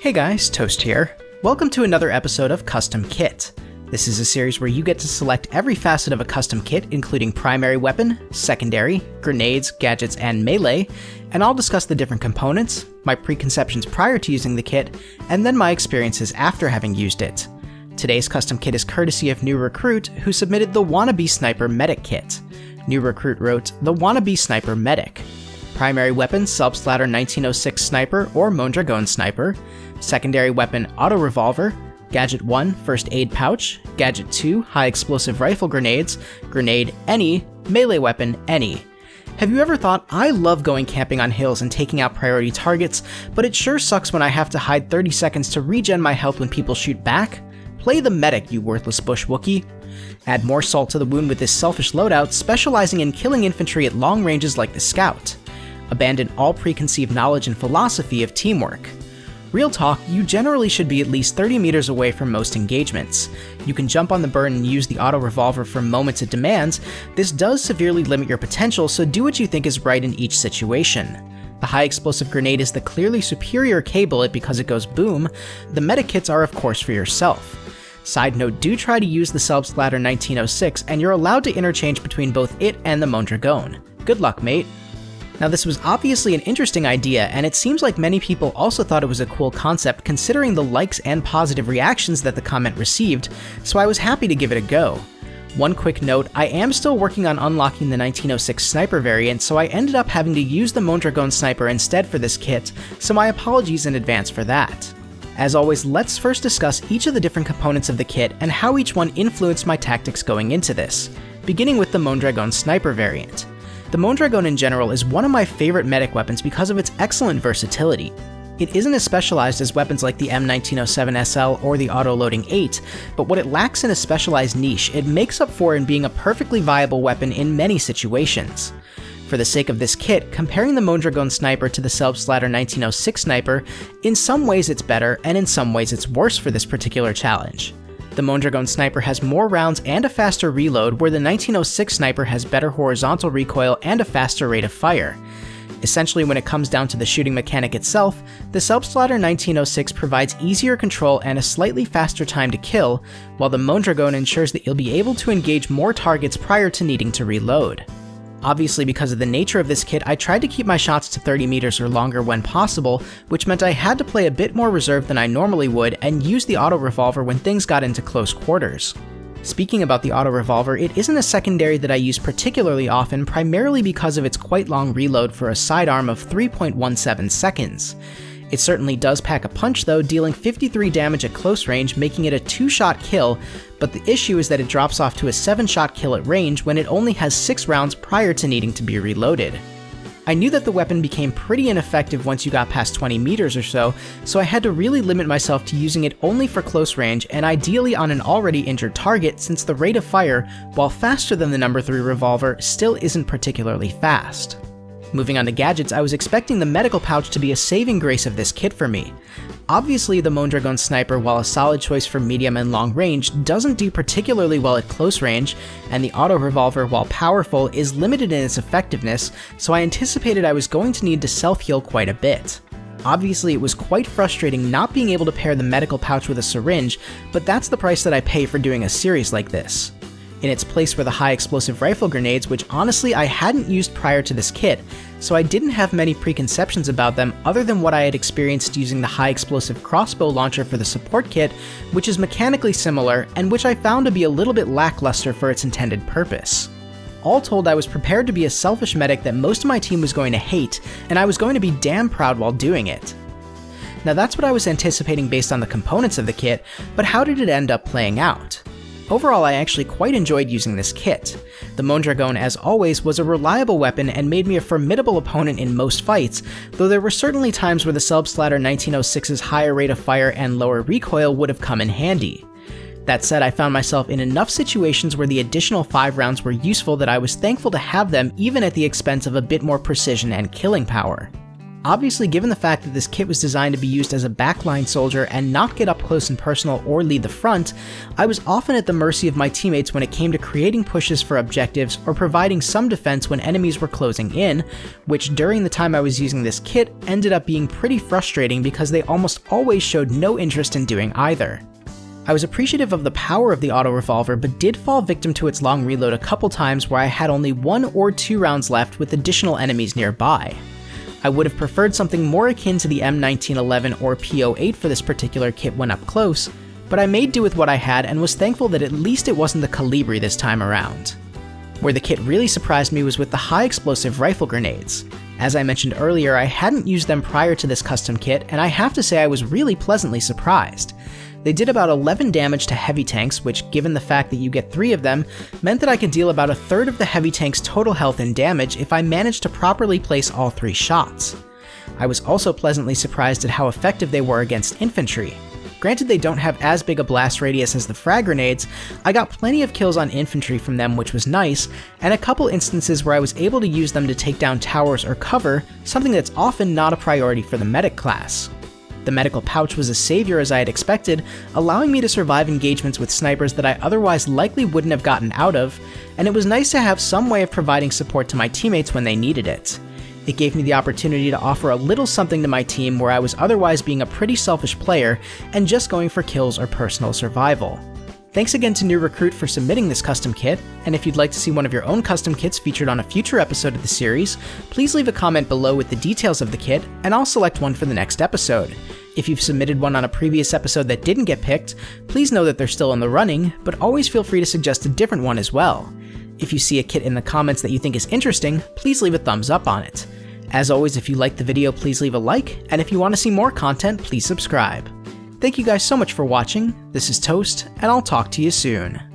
Hey guys, Toast here. Welcome to another episode of Custom Kit. This is a series where you get to select every facet of a custom kit, including primary weapon, secondary, grenades, gadgets, and melee, and I'll discuss the different components, my preconceptions prior to using the kit, and then my experiences after having used it. Today's custom kit is courtesy of New Recruit, who submitted the Wannabe Sniper Medic kit. New Recruit wrote, the Wannabe Sniper Medic. Primary weapon, Subsplatter 1906 Sniper or Mondragon Sniper. Secondary weapon, Auto Revolver. Gadget 1, First Aid Pouch. Gadget 2, High Explosive Rifle Grenades. Grenade, any. Melee weapon, any. Have you ever thought, I love going camping on hills and taking out priority targets, but it sure sucks when I have to hide 30 seconds to regen my health when people shoot back? Play the medic, you worthless bush Wookie. Add more salt to the wound with this selfish loadout, specializing in killing infantry at long ranges like the Scout. Abandon all preconceived knowledge and philosophy of teamwork. Real talk, you generally should be at least 30 meters away from most engagements. You can jump on the burn and use the auto revolver for moments it demands. This does severely limit your potential, so do what you think is right in each situation. The high explosive grenade is the clearly superior K-bullet because it goes boom. The medic kits are of course for yourself. Side note, do try to use the Subsplatter 1906 and you're allowed to interchange between both it and the Mondragon. Good luck, mate. Now this was obviously an interesting idea, and it seems like many people also thought it was a cool concept considering the likes and positive reactions that the comment received, so I was happy to give it a go. One quick note, I am still working on unlocking the 1906 Sniper variant, so I ended up having to use the Mondragon Sniper instead for this kit, so my apologies in advance for that. As always, let's first discuss each of the different components of the kit and how each one influenced my tactics going into this, beginning with the Mondragon Sniper variant. The Mondragon in general is one of my favorite medic weapons because of its excellent versatility. It isn't as specialized as weapons like the M1907SL or the Auto-Loading 8, but what it lacks in a specialized niche, it makes up for in being a perfectly viable weapon in many situations. For the sake of this kit, comparing the Mondragon Sniper to the Subsplatter 1906 Sniper, in some ways it's better, and in some ways it's worse for this particular challenge. The Mondragon Sniper has more rounds and a faster reload, where the 1906 Sniper has better horizontal recoil and a faster rate of fire. Essentially, when it comes down to the shooting mechanic itself, the Subsplatter 1906 provides easier control and a slightly faster time to kill, while the Mondragon ensures that you'll be able to engage more targets prior to needing to reload. Obviously, because of the nature of this kit, I tried to keep my shots to 30 meters or longer when possible, which meant I had to play a bit more reserved than I normally would and use the auto revolver when things got into close quarters. Speaking about the auto revolver, it isn't a secondary that I use particularly often, primarily because of its quite long reload for a sidearm of 3.17 seconds. It certainly does pack a punch though, dealing 53 damage at close range, making it a 2-shot kill, but the issue is that it drops off to a 7-shot kill at range when it only has 6 rounds prior to needing to be reloaded. I knew that the weapon became pretty ineffective once you got past 20 meters or so I had to really limit myself to using it only for close range and ideally on an already injured target, since the rate of fire, while faster than the No. 3 revolver, still isn't particularly fast. Moving on to gadgets, I was expecting the medical pouch to be a saving grace of this kit for me. Obviously, the Mondragon Sniper, while a solid choice for medium and long range, doesn't do particularly well at close range, and the auto revolver, while powerful, is limited in its effectiveness, so I anticipated I was going to need to self-heal quite a bit. Obviously, it was quite frustrating not being able to pair the medical pouch with a syringe, but that's the price that I pay for doing a series like this. In its place were the high explosive rifle grenades, which honestly I hadn't used prior to this kit, so I didn't have many preconceptions about them other than what I had experienced using the high explosive crossbow launcher for the support kit, which is mechanically similar and which I found to be a little bit lackluster for its intended purpose. All told, I was prepared to be a selfish medic that most of my team was going to hate, and I was going to be damn proud while doing it. Now that's what I was anticipating based on the components of the kit, but how did it end up playing out? Overall, I actually quite enjoyed using this kit. The Mondragon, as always, was a reliable weapon and made me a formidable opponent in most fights, though there were certainly times where the Subsplatter 1906's higher rate of fire and lower recoil would have come in handy. That said, I found myself in enough situations where the additional 5 rounds were useful that I was thankful to have them even at the expense of a bit more precision and killing power. Obviously, given the fact that this kit was designed to be used as a backline soldier and not get up close and personal or lead the front, I was often at the mercy of my teammates when it came to creating pushes for objectives or providing some defense when enemies were closing in, which during the time I was using this kit ended up being pretty frustrating because they almost always showed no interest in doing either. I was appreciative of the power of the auto revolver, but did fall victim to its long reload a couple times where I had only 1 or 2 rounds left with additional enemies nearby. I would have preferred something more akin to the M1911 or P08 for this particular kit when up close, but I made do with what I had and was thankful that at least it wasn't the Calibri this time around. Where the kit really surprised me was with the high explosive rifle grenades. As I mentioned earlier, I hadn't used them prior to this custom kit, and I have to say I was really pleasantly surprised. They did about 11 damage to heavy tanks, which, given the fact that you get 3 of them, meant that I could deal about a third of the heavy tank's total health and damage if I managed to properly place all 3 shots. I was also pleasantly surprised at how effective they were against infantry. Granted, they don't have as big a blast radius as the frag grenades, I got plenty of kills on infantry from them, which was nice, and a couple instances where I was able to use them to take down towers or cover, something that's often not a priority for the medic class. The medical pouch was a savior as I had expected, allowing me to survive engagements with snipers that I otherwise likely wouldn't have gotten out of, and it was nice to have some way of providing support to my teammates when they needed it. It gave me the opportunity to offer a little something to my team where I was otherwise being a pretty selfish player and just going for kills or personal survival. Thanks again to New Recruit for submitting this custom kit, and if you'd like to see one of your own custom kits featured on a future episode of the series, please leave a comment below with the details of the kit, and I'll select one for the next episode. If you've submitted one on a previous episode that didn't get picked, please know that they're still in the running, but always feel free to suggest a different one as well. If you see a kit in the comments that you think is interesting, please leave a thumbs up on it. As always, if you liked the video, please leave a like, and if you want to see more content, please subscribe. Thank you guys so much for watching. This is Toast, and I'll talk to you soon.